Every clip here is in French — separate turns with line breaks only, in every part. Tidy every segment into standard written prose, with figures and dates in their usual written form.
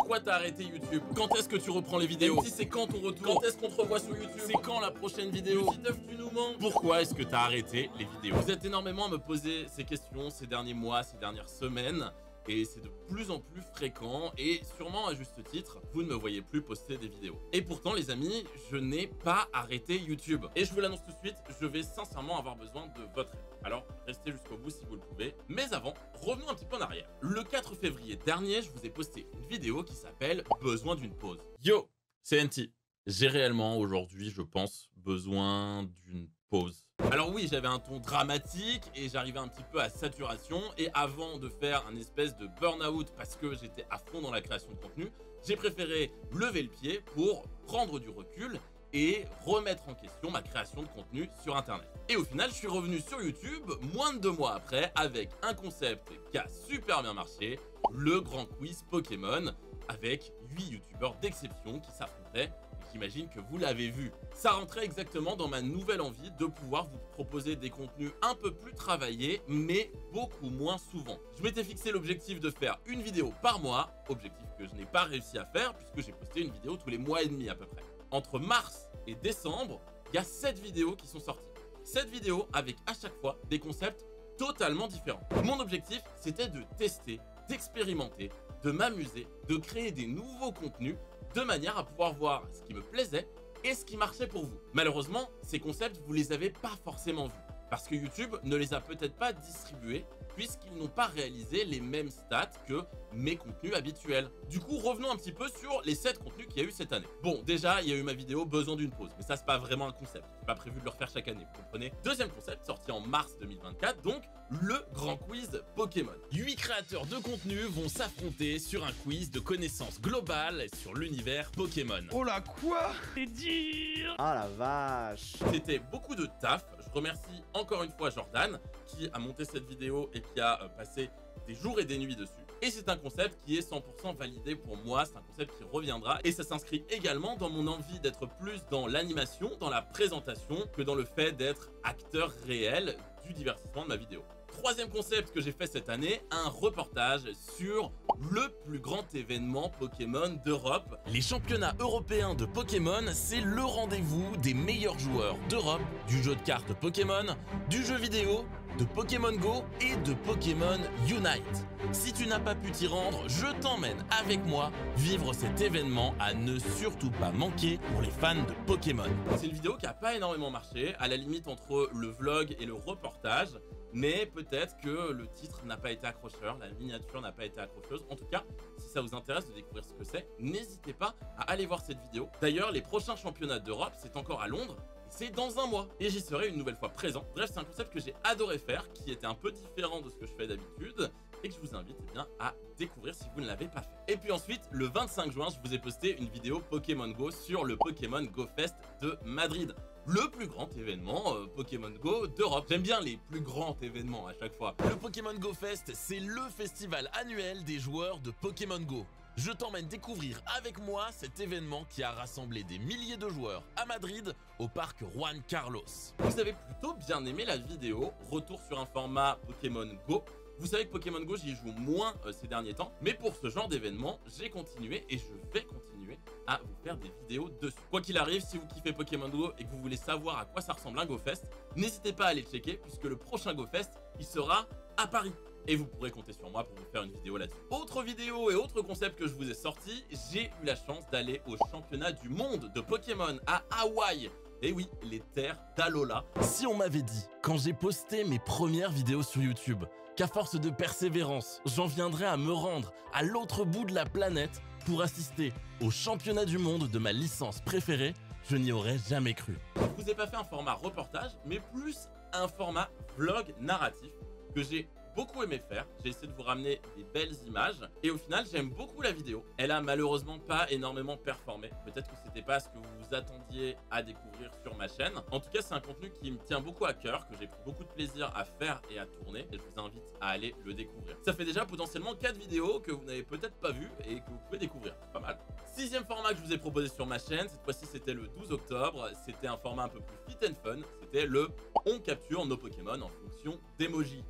Pourquoi t'as arrêté YouTube? Quand est-ce que tu reprends les vidéos? Si c'est quand ton retour? Quand est-ce qu'on te revoit sur YouTube? C'est quand la prochaine vidéo? Titeuf, tu nous mens. Pourquoi est-ce que t'as arrêté les vidéos? Vous êtes énormément à me poser ces questions ces derniers mois, ces dernières semaines. Et c'est de plus en plus fréquent et sûrement à juste titre, vous ne me voyez plus poster des vidéos. Et pourtant les amis, je n'ai pas arrêté YouTube. Et je vous l'annonce tout de suite, je vais sincèrement avoir besoin de votre aide. Alors restez jusqu'au bout si vous le pouvez. Mais avant, revenons un petit peu en arrière. Le 4 février dernier, je vous ai posté une vidéo qui s'appelle « Besoin d'une pause ». Yo, c'est NT. J'ai réellement aujourd'hui, je pense, besoin d'une pause. Alors oui, j'avais un ton dramatique et j'arrivais un petit peu à saturation et avant de faire un espèce de burn-out parce que j'étais à fond dans la création de contenu, j'ai préféré lever le pied pour prendre du recul et remettre en question ma création de contenu sur internet. Et au final, je suis revenu sur YouTube moins de 2 mois après avec un concept qui a super bien marché, le grand quiz Pokémon avec 8 youtubeurs d'exception qui s'affrontaient. J'imagine que vous l'avez vu. Ça rentrait exactement dans ma nouvelle envie de pouvoir vous proposer des contenus un peu plus travaillés, mais beaucoup moins souvent. Je m'étais fixé l'objectif de faire une vidéo par mois, objectif que je n'ai pas réussi à faire puisque j'ai posté une vidéo tous les mois et demi à peu près. Entre mars et décembre, il y a 7 vidéos qui sont sorties. 7 vidéos avec à chaque fois des concepts totalement différents. Mon objectif, c'était de tester, d'expérimenter, de m'amuser, de créer des nouveaux contenus de manière à pouvoir voir ce qui me plaisait et ce qui marchait pour vous. Malheureusement, ces concepts, vous les avez pas forcément vus parce que YouTube ne les a peut-être pas distribués puisqu'ils n'ont pas réalisé les mêmes stats que mes contenus habituels. Du coup, revenons un petit peu sur les 7 contenus qu'il y a eu cette année. Bon, déjà, il y a eu ma vidéo Besoin d'une pause, mais ça, c'est pas vraiment un concept. C'est pas prévu de le refaire chaque année, vous comprenez? Deuxième concept, sorti en mars 2024, donc le grand quiz Pokémon. 8 créateurs de contenu vont s'affronter sur un quiz de connaissances globales sur l'univers Pokémon.
Oh là, quoi?
C'est dur.
Ah la vache.
C'était beaucoup de taf. Je remercie encore une fois Jordan qui a monté cette vidéo et qui a passé des jours et des nuits dessus. Et c'est un concept qui est 100% validé pour moi, c'est un concept qui reviendra et ça s'inscrit également dans mon envie d'être plus dans l'animation, dans la présentation, que dans le fait d'être acteur réel du divertissement de ma vidéo. Troisième concept que j'ai fait cette année, un reportage sur le plus grand événement Pokémon d'Europe. Les championnats européens de Pokémon, c'est le rendez-vous des meilleurs joueurs d'Europe, du jeu de cartes Pokémon, du jeu vidéo, de Pokémon Go et de Pokémon Unite. Si tu n'as pas pu t'y rendre, je t'emmène avec moi vivre cet événement à ne surtout pas manquer pour les fans de Pokémon. C'est une vidéo qui n'a pas énormément marché, à la limite entre le vlog et le reportage, mais peut-être que le titre n'a pas été accrocheur, la miniature n'a pas été accrocheuse. En tout cas, si ça vous intéresse de découvrir ce que c'est, n'hésitez pas à aller voir cette vidéo. D'ailleurs, les prochains championnats d'Europe, c'est encore à Londres. C'est dans un mois et j'y serai une nouvelle fois présent. Bref, c'est un concept que j'ai adoré faire, qui était un peu différent de ce que je fais d'habitude et que je vous invite bien à découvrir si vous ne l'avez pas fait. Et puis ensuite, le 25 juin, je vous ai posté une vidéo Pokémon Go sur le Pokémon Go Fest de Madrid. Le plus grand événement Pokémon Go d'Europe. J'aime bien les plus grands événements à chaque fois. Le Pokémon Go Fest, c'est le festival annuel des joueurs de Pokémon Go. Je t'emmène découvrir avec moi cet événement qui a rassemblé des milliers de joueurs à Madrid au parc Juan Carlos. Vous avez plutôt bien aimé la vidéo, retour sur un format Pokémon Go. Vous savez que Pokémon Go, j'y joue moins ces derniers temps, mais pour ce genre d'événement, j'ai continué et je vais continuer à vous faire des vidéos dessus. Quoi qu'il arrive, si vous kiffez Pokémon Go et que vous voulez savoir à quoi ça ressemble un GoFest, n'hésitez pas à aller checker puisque le prochain GoFest, il sera à Paris. Et vous pourrez compter sur moi pour vous faire une vidéo là-dessus. Autre vidéo et autre concept que je vous ai sorti, j'ai eu la chance d'aller au championnat du monde de Pokémon à Hawaï. Et oui, les terres d'Alola. Si on m'avait dit, quand j'ai posté mes premières vidéos sur YouTube, qu'à force de persévérance, j'en viendrais à me rendre à l'autre bout de la planète pour assister au championnat du monde de ma licence préférée, je n'y aurais jamais cru. Je vous ai pas fait un format reportage, mais plus un format vlog narratif que j'ai beaucoup aimé faire. J'ai essayé de vous ramener des belles images et au final j'aime beaucoup la vidéo. Elle a malheureusement pas énormément performé. Peut-être que c'était pas ce que vous vous attendiez à découvrir sur ma chaîne. En tout cas, c'est un contenu qui me tient beaucoup à cœur, que j'ai pris beaucoup de plaisir à faire et à tourner et je vous invite à aller le découvrir. Ça fait déjà potentiellement 4 vidéos que vous n'avez peut-être pas vues et que vous pouvez découvrir. Pas mal. 6e format que je vous ai proposé sur ma chaîne, cette fois-ci c'était le 12 octobre. C'était un format un peu plus fit and fun. C'était le on capture nos Pokémon en fonction d'emoji.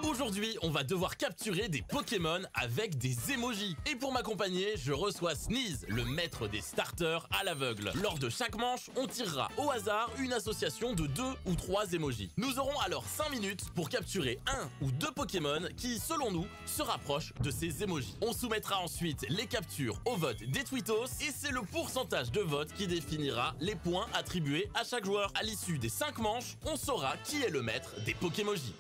Aujourd'hui, on va devoir capturer des Pokémon avec des emojis. Et pour m'accompagner, je reçois Sneeze, le maître des starters à l'aveugle. Lors de chaque manche, on tirera au hasard une association de 2 ou 3 emojis. Nous aurons alors 5 minutes pour capturer 1 ou 2 Pokémon qui, selon nous, se rapprochent de ces emojis. On soumettra ensuite les captures au vote des Twittos et c'est le pourcentage de vote qui définira les points attribués à chaque joueur. À l'issue des 5 manches, on saura qui est le maître des Pokémojis.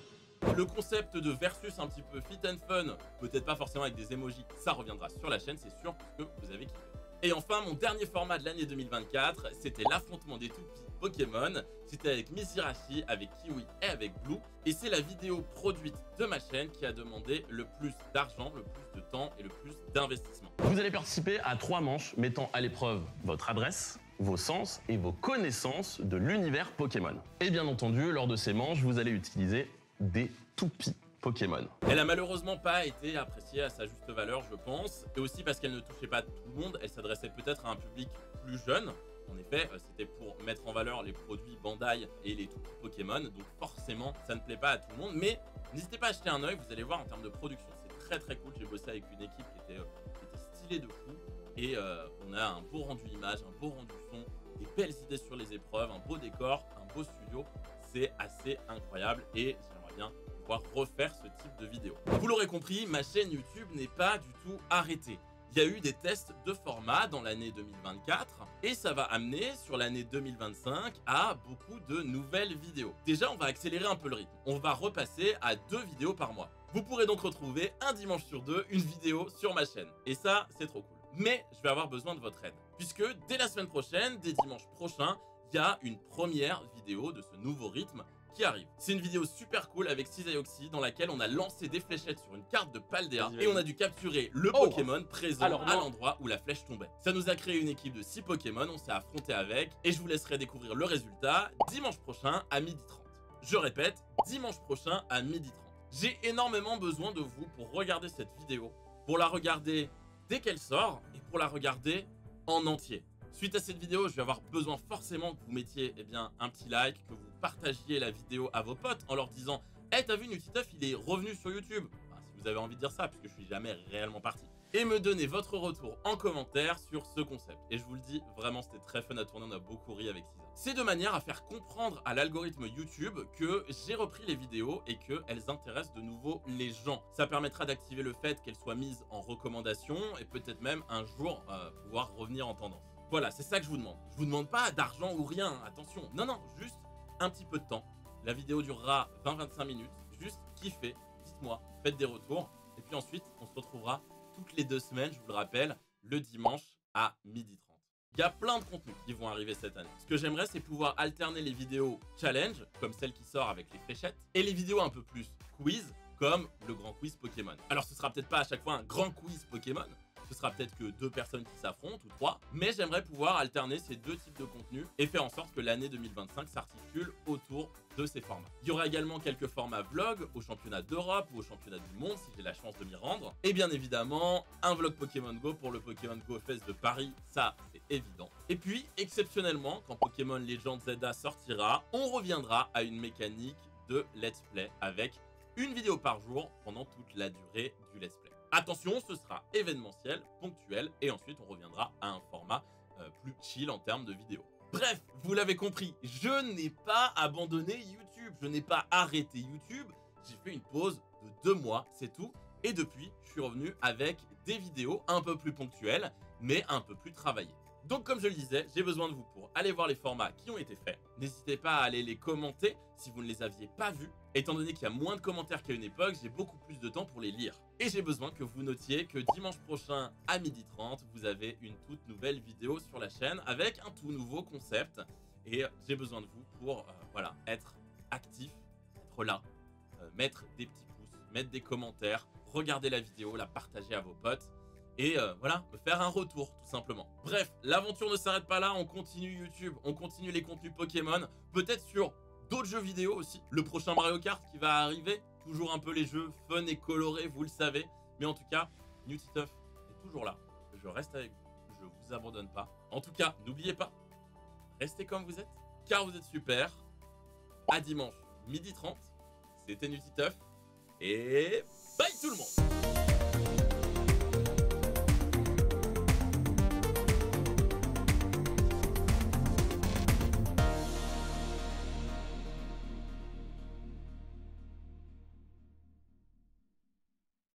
Le concept de versus un petit peu fit and fun, peut-être pas forcément avec des emojis, ça reviendra sur la chaîne, c'est sûr que vous avez kiffé. Et enfin, mon dernier format de l'année 2024, c'était l'affrontement des toupies Pokémon. C'était avec Mizirachi, avec Kiwi et avec Blue. Et c'est la vidéo produite de ma chaîne qui a demandé le plus d'argent, le plus de temps et le plus d'investissement.
Vous allez participer à 3 manches mettant à l'épreuve votre adresse, vos sens et vos connaissances de l'univers Pokémon. Et bien entendu, lors de ces manches, vous allez utiliser des toupies Pokémon.
Elle a malheureusement pas été appréciée à sa juste valeur, je pense, et aussi parce qu'elle ne touchait pas tout le monde, elle s'adressait peut-être à un public plus jeune. En effet, c'était pour mettre en valeur les produits Bandai et les toupies Pokémon, donc forcément, ça ne plaît pas à tout le monde, mais n'hésitez pas à jeter un œil, vous allez voir en termes de production, c'est très très cool. J'ai bossé avec une équipe qui était stylée de fou, et on a un beau rendu image, un beau rendu son, des belles idées sur les épreuves, un beau décor, un beau studio, c'est assez incroyable, et j'aimerais bien pouvoir refaire ce type de vidéo. Vous l'aurez compris, ma chaîne YouTube n'est pas du tout arrêtée. Il y a eu des tests de format dans l'année 2024 et ça va amener sur l'année 2025 à beaucoup de nouvelles vidéos. Déjà, on va accélérer un peu le rythme. On va repasser à 2 vidéos par mois. Vous pourrez donc retrouver un dimanche sur 2 une vidéo sur ma chaîne. Et ça, c'est trop cool. Mais je vais avoir besoin de votre aide. Puisque dès la semaine prochaine, dès dimanche prochain, il y a une première vidéo de ce nouveau rythme qui arrive. C'est une vidéo super cool avec Cisaioxy dans laquelle on a lancé des fléchettes sur une carte de Paldea et on a dû capturer le Pokémon présent à l'endroit où la flèche tombait. Ça nous a créé une équipe de 6 Pokémon, on s'est affronté avec et je vous laisserai découvrir le résultat dimanche prochain à 12h30. Je répète, dimanche prochain à 12h30. J'ai énormément besoin de vous pour regarder cette vidéo, pour la regarder dès qu'elle sort et pour la regarder en entier. Suite à cette vidéo, je vais avoir besoin forcément que vous mettiez un petit like, que vous partagiez la vidéo à vos potes en leur disant « Hey, t'as vu, Nutiteuf, il est revenu sur YouTube !» Enfin, si vous avez envie de dire ça, puisque je suis jamais réellement parti. Et me donner votre retour en commentaire sur ce concept. Et je vous le dis, vraiment, c'était très fun à tourner, on a beaucoup ri avec Cisa. C'est de manière à faire comprendre à l'algorithme YouTube que j'ai repris les vidéos et qu'elles intéressent de nouveau les gens. Ça permettra d'activer le fait qu'elles soient mises en recommandation et peut-être même un jour pouvoir revenir en tendance. Voilà, c'est ça que je vous demande. Je vous demande pas d'argent ou rien, attention. Non, non, juste un petit peu de temps. La vidéo durera 20-25 minutes. Juste kiffez, dites-moi, faites des retours. Et puis ensuite, on se retrouvera toutes les 2 semaines, je vous le rappelle, le dimanche à 12h30. Il y a plein de contenus qui vont arriver cette année. Ce que j'aimerais, c'est pouvoir alterner les vidéos challenge, comme celle qui sort avec les fléchettes, et les vidéos un peu plus quiz, comme le grand quiz Pokémon. Alors, ce sera peut-être pas à chaque fois un grand quiz Pokémon, ce sera peut-être que 2 personnes qui s'affrontent ou 3, mais j'aimerais pouvoir alterner ces 2 types de contenus et faire en sorte que l'année 2025 s'articule autour de ces formats. Il y aura également quelques formats vlog au championnat d'Europe ou au championnat du monde si j'ai la chance de m'y rendre. Et bien évidemment, un vlog Pokémon Go pour le Pokémon Go Fest de Paris, ça c'est évident. Et puis, exceptionnellement, quand Pokémon Legends ZA sortira, on reviendra à une mécanique de let's play avec une vidéo par jour pendant toute la durée du let's play. Attention, ce sera événementiel, ponctuel, et ensuite on reviendra à un format plus chill en termes de vidéos. Bref, vous l'avez compris, je n'ai pas abandonné YouTube, je n'ai pas arrêté YouTube, j'ai fait une pause de 2 mois, c'est tout, et depuis, je suis revenu avec des vidéos un peu plus ponctuelles, mais un peu plus travaillées. Donc comme je le disais, j'ai besoin de vous pour aller voir les formats qui ont été faits. N'hésitez pas à aller les commenter si vous ne les aviez pas vus. Étant donné qu'il y a moins de commentaires qu'à une époque, j'ai beaucoup plus de temps pour les lire. Et j'ai besoin que vous notiez que dimanche prochain à 12h30, vous avez une toute nouvelle vidéo sur la chaîne avec un tout nouveau concept. Et j'ai besoin de vous pour voilà, être actif, être là, mettre des petits pouces, mettre des commentaires, regarder la vidéo, la partager à vos potes. Et voilà, me faire un retour tout simplement. Bref, l'aventure ne s'arrête pas là, on continue YouTube, on continue les contenus Pokémon, peut-être sur d'autres jeux vidéo aussi. Le prochain Mario Kart qui va arriver, toujours un peu les jeux fun et colorés, vous le savez. Mais en tout cas, Nutiteuf est toujours là, je reste avec vous, je vous abandonne pas. En tout cas, n'oubliez pas, restez comme vous êtes, car vous êtes super. À dimanche, 12h30, c'était Nutiteuf, et bye tout le monde.